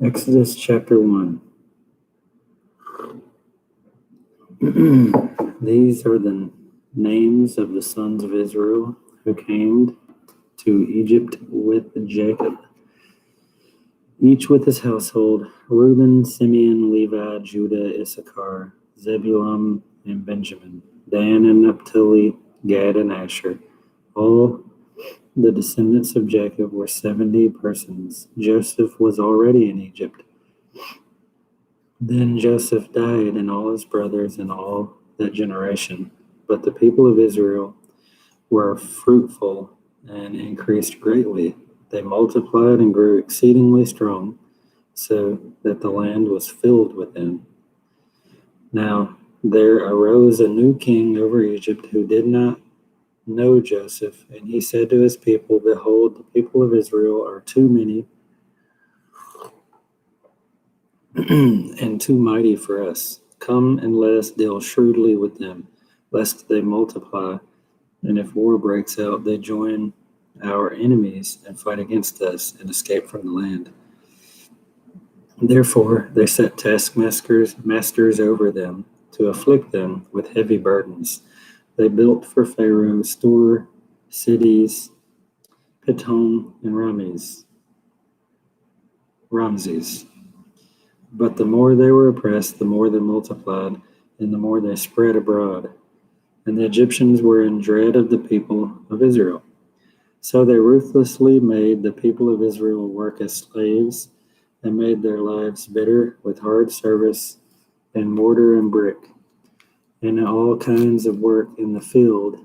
Exodus chapter 1. These are the names of the sons of Israel who came to Egypt with Jacob, each with his household: Reuben, Simeon, Levi, Judah, Issachar, Zebulun, and Benjamin, Dan and Naphtali, Gad and Asher. All the descendants of Jacob were 70 persons. Joseph was already in Egypt. Then Joseph died, and all his brothers and all that generation. But the people of Israel were fruitful and increased greatly. They multiplied and grew exceedingly strong, so that the land was filled with them. Now there arose a new king over Egypt who did not know Joseph, and he said to his people, "Behold, the people of Israel are too many and too mighty for us. Come and let us deal shrewdly with them, lest they multiply, and if war breaks out, they join our enemies and fight against us and escape from the land." Therefore they set taskmasters over them to afflict them with heavy burdens. They built for Pharaoh store cities, Pithom and Ramses. But the more they were oppressed, the more they multiplied, and the more they spread abroad. And the Egyptians were in dread of the people of Israel. So they ruthlessly made the people of Israel work as slaves, and made their lives bitter with hard service and mortar and brick, and all kinds of work in the field.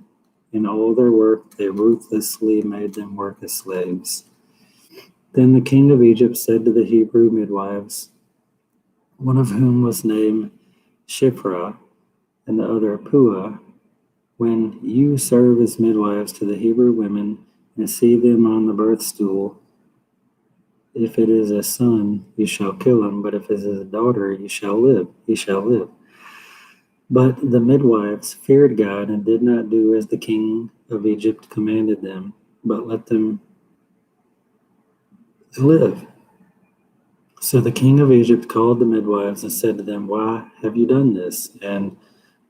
In all their work they ruthlessly made them work as slaves. Then the king of Egypt said to the Hebrew midwives, one of whom was named Shiphrah and the other Puah, "When you serve as midwives to the Hebrew women and see them on the birth stool, if it is a son, you shall kill him, but if it is a daughter, he shall live. But the midwives feared God and did not do as the king of Egypt commanded them, but let them live. So the king of Egypt called the midwives and said to them, "Why have you done this? And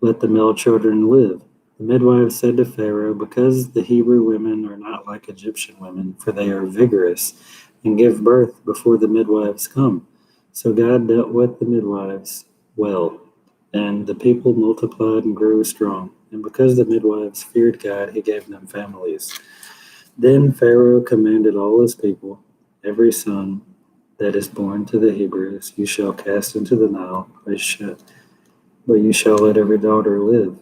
let the male children live." The midwives said to Pharaoh, "Because the Hebrew women are not like Egyptian women, for they are vigorous and give birth before the midwives come." So God dealt with the midwives well, and the people multiplied and grew strong. And because the midwives feared God, he gave them families. Then Pharaoh commanded all his people, "Every son that is born to the Hebrews you shall cast into the Nile, but you shall let every daughter live."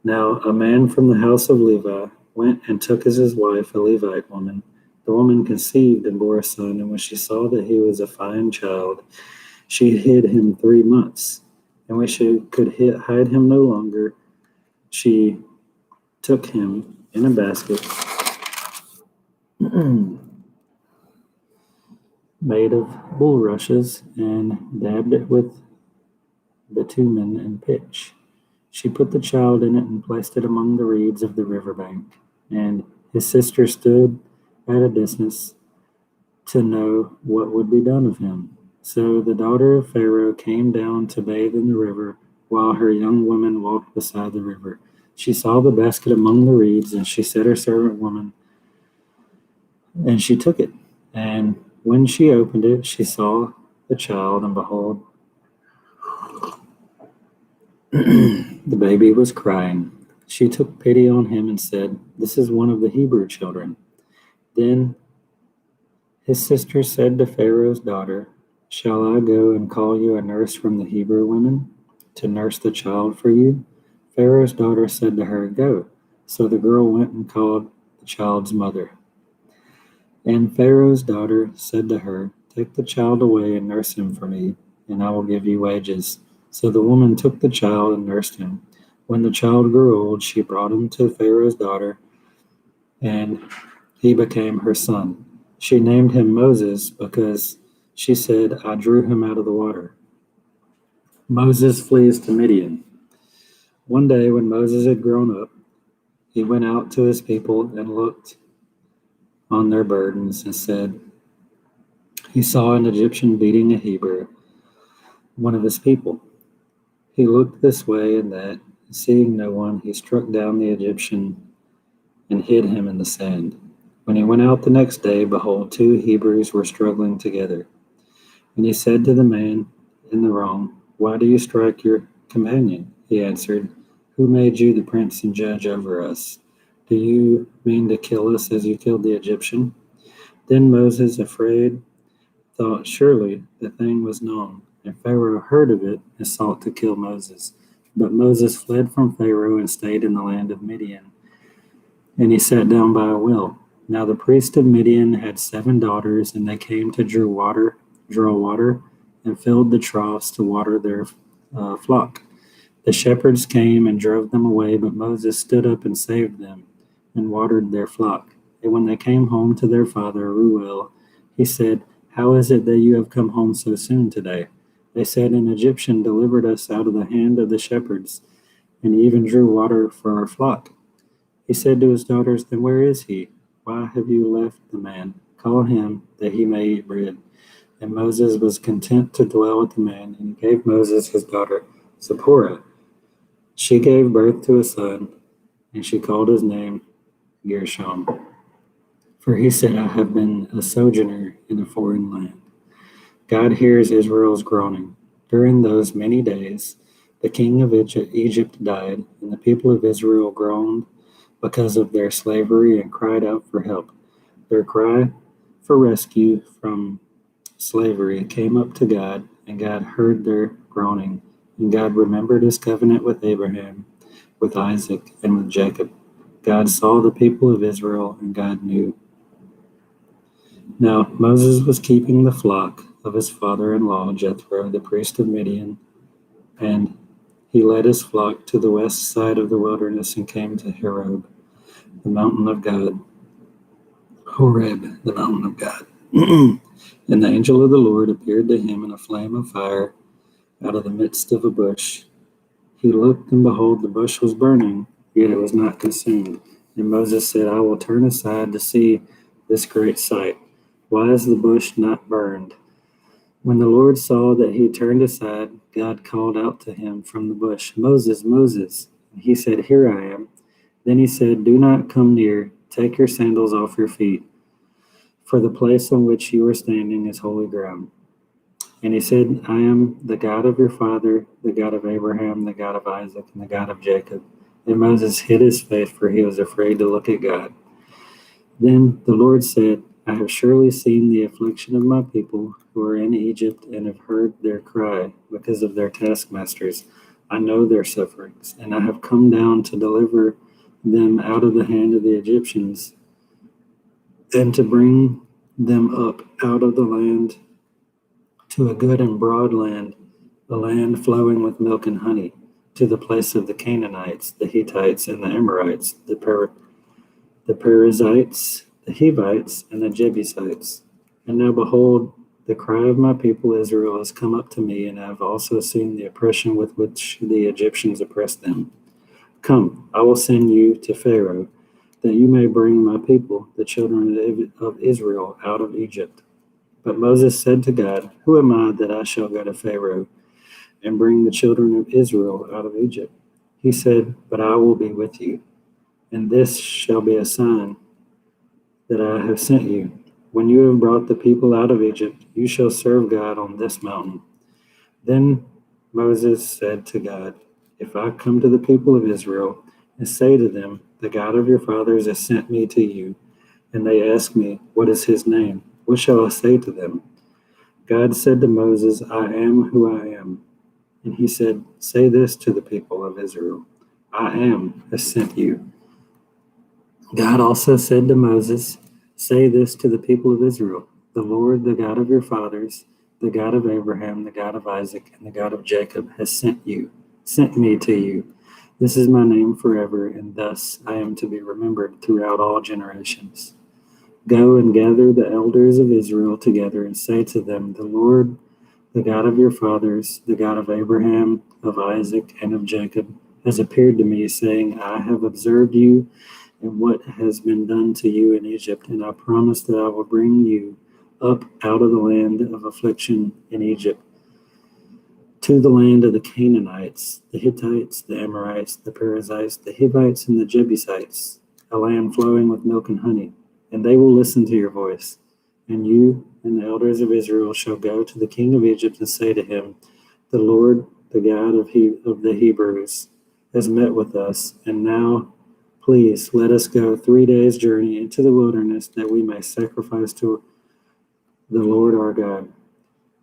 Now a man from the house of Levi went and took as his wife a Levite woman. The woman conceived and bore a son, and when she saw that he was a fine child, she hid him 3 months. And when she could hide him no longer, she took him in a basket made of bulrushes and dabbed it with bitumen and pitch. She put the child in it and placed it among the reeds of the riverbank. And his sister stood at a distance to know what would be done of him. So the daughter of Pharaoh came down to bathe in the river, while her young women walked beside the river. She saw the basket among the reeds, and she set her servant woman, and she took it. And when she opened it, she saw the child, and behold, the baby was crying. She took pity on him and said, "This is one of the Hebrew children." Then his sister said to Pharaoh's daughter, "Shall I go and call you a nurse from the Hebrew women to nurse the child for you?" Pharaoh's daughter said to her, "Go." So the girl went and called the child's mother. And Pharaoh's daughter said to her, "Take the child away and nurse him for me, and I will give you wages." So the woman took the child and nursed him. When the child grew old, she brought him to Pharaoh's daughter, and he became her son. She named him Moses because she said, "I drew him out of the water." Moses flees to Midian. One day when Moses had grown up, he went out to his people and looked on their burdens and said, he saw an Egyptian beating a Hebrew, one of his people. He looked this way and that, and seeing no one, he struck down the Egyptian and hid him in the sand. When he went out the next day, behold, 2 Hebrews were struggling together. And he said to the man in the wrong, Why do you strike your companion? He answered, Who made you the prince and judge over us? Do you mean to kill us as you killed the Egyptian? Then Moses, afraid, thought, Surely the thing was known. And Pharaoh heard of it and sought to kill Moses. But Moses fled from Pharaoh and stayed in the land of Midian. And he sat down by a well. Now the priest of Midian had 7 daughters, and they came to draw water, and filled the troughs to water their flock. The shepherds came and drove them away, but Moses stood up and saved them, and watered their flock. And when they came home to their father Reuel, he said, How is it that you have come home so soon today? They said, An Egyptian delivered us out of the hand of the shepherds, and he even drew water for our flock. He said to his daughters, Then where is he? Why have you left the man? Call him, that he may eat bread. And Moses was content to dwell with the man, and he gave Moses his daughter Zipporah. She gave birth to a son, and she called his name Gershom. For he said, I have been a sojourner in a foreign land. God hears Israel's groaning. During those many days, the king of Egypt died, and the people of Israel groaned because of their slavery and cried out for help. Their cry for rescue from slavery came up to God, and God heard their groaning. And God remembered his covenant with Abraham, with Isaac, and with Jacob. God saw the people of Israel, and God knew. Now Moses was keeping the flock of his father-in-law Jethro, the priest of Midian, and he led his flock to the west side of the wilderness and came to Horeb, the mountain of God. Horeb, the mountain of God. And the angel of the Lord appeared to him in a flame of fire out of the midst of a bush. He looked, and behold, the bush was burning, yet it was not consumed. And Moses said, I will turn aside to see this great sight. Why is the bush not burned? When the Lord saw that he turned aside, God called out to him from the bush, Moses, Moses. And he said, Here I am. Then he said, Do not come near. Take your sandals off your feet, for the place on which you are standing is holy ground. And he said, I am the God of your father, the God of Abraham, the God of Isaac, and the God of Jacob. And Moses hid his face, for he was afraid to look at God. Then the Lord said, I have surely seen the affliction of my people who are in Egypt, and have heard their cry because of their taskmasters. I know their sufferings, and I have come down to deliver them out of the hand of the Egyptians, and to bring them up out of the land to a good and broad land, a land flowing with milk and honey, to the place of the Canaanites, the Hittites, and the Amorites, the Perizzites, the Hivites, and the Jebusites. And now behold, the cry of my people Israel has come up to me, and I have also seen the oppression with which the Egyptians oppress them. Come, I will send you to Pharaoh, that you may bring my people, the children of Israel, out of Egypt. But Moses said to God, Who am I that I shall go to Pharaoh and bring the children of Israel out of Egypt? He said, But I will be with you, and this shall be a sign that I have sent you. When you have brought the people out of Egypt, you shall serve God on this mountain. Then Moses said to God, If I come to the people of Israel and say to them, The God of your fathers has sent me to you, and they ask me, What is his name? What shall I say to them? God said to Moses, I am who I am. And he said, Say this to the people of Israel, I am has sent you. God also said to Moses, Say this to the people of Israel, The Lord, the God of your fathers, the God of Abraham, the God of Isaac, and the God of Jacob has sent me to you. This is my name forever, and thus I am to be remembered throughout all generations. Go and gather the elders of Israel together and say to them, The Lord, the God of your fathers, the God of Abraham, of Isaac, and of Jacob, has appeared to me, saying, I have observed you and what has been done to you in Egypt, and I promise that I will bring you up out of the land of affliction in Egypt, to the land of the Canaanites, the Hittites, the Amorites, the Perizzites, the Hivites, and the Jebusites, a land flowing with milk and honey. And they will listen to your voice. And you and the elders of Israel shall go to the king of Egypt and say to him, the Lord, the God of the Hebrews, has met with us, and now please let us go 3 days' journey into the wilderness that we may sacrifice to the Lord our God.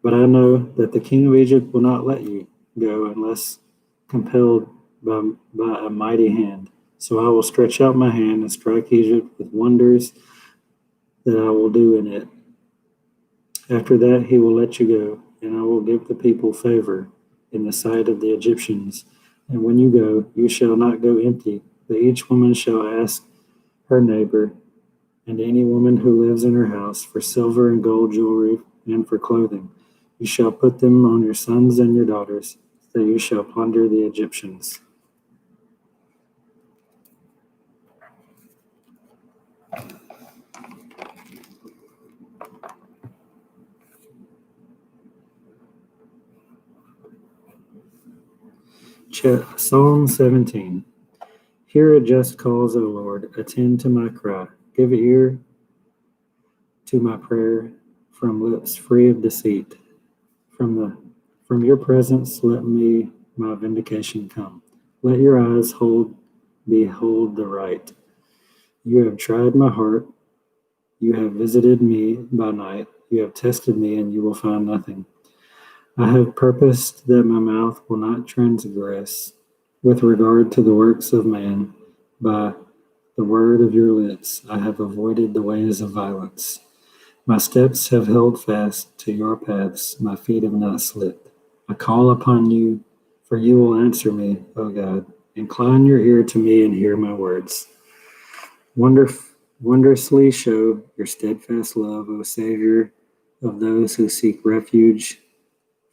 But I know that the king of Egypt will not let you go unless compelled by a mighty hand. So I will stretch out my hand and strike Egypt with wonders that I will do in it. After that he will let you go, and I will give the people favor in the sight of the Egyptians. And when you go, you shall not go empty, but each woman shall ask her neighbor and any woman who lives in her house for silver and gold jewelry and for clothing. You shall put them on your sons and your daughters, that you shall plunder the Egyptians. Psalm 17. Hear a just cause, O Lord, attend to my cry. Give ear to my prayer from lips free of deceit. From your presence let my vindication come. Let your eyes behold the right. You have tried my heart. You have visited me by night. You have tested me, and you will find nothing. I have purposed that my mouth will not transgress with regard to the works of man. By the word of your lips I have avoided the ways of violence. My steps have held fast to your paths. My feet have not slipped. I call upon you, for you will answer me, O God. Incline your ear to me and hear my words. Wondrously show your steadfast love, O Savior of those who seek refuge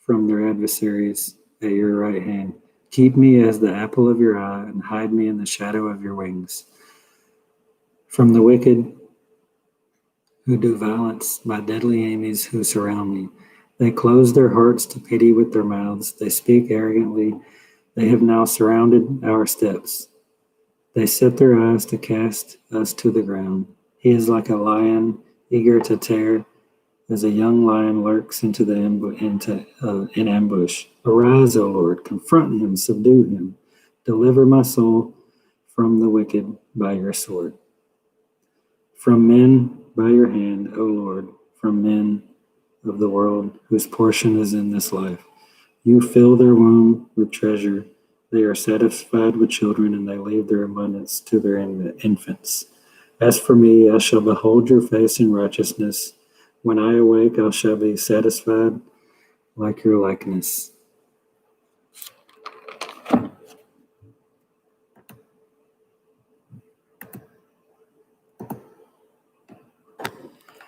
from their adversaries at your right hand. Keep me as the apple of your eye and hide me in the shadow of your wings. From the wicked who do violence, by deadly enemies who surround me. They close their hearts to pity with their mouths. They speak arrogantly. They have now surrounded our steps. They set their eyes to cast us to the ground. He is like a lion eager to tear, as a young lion lurks in ambush. Arise, O Lord, confront him, subdue him. Deliver my soul from the wicked by your sword. From men by your hand, O Lord, from men of the world whose portion is in this life. You fill their womb with treasure. They are satisfied with children, and they leave their abundance to their infants. As for me, I shall behold your face in righteousness. When I awake, I shall be satisfied like your likeness.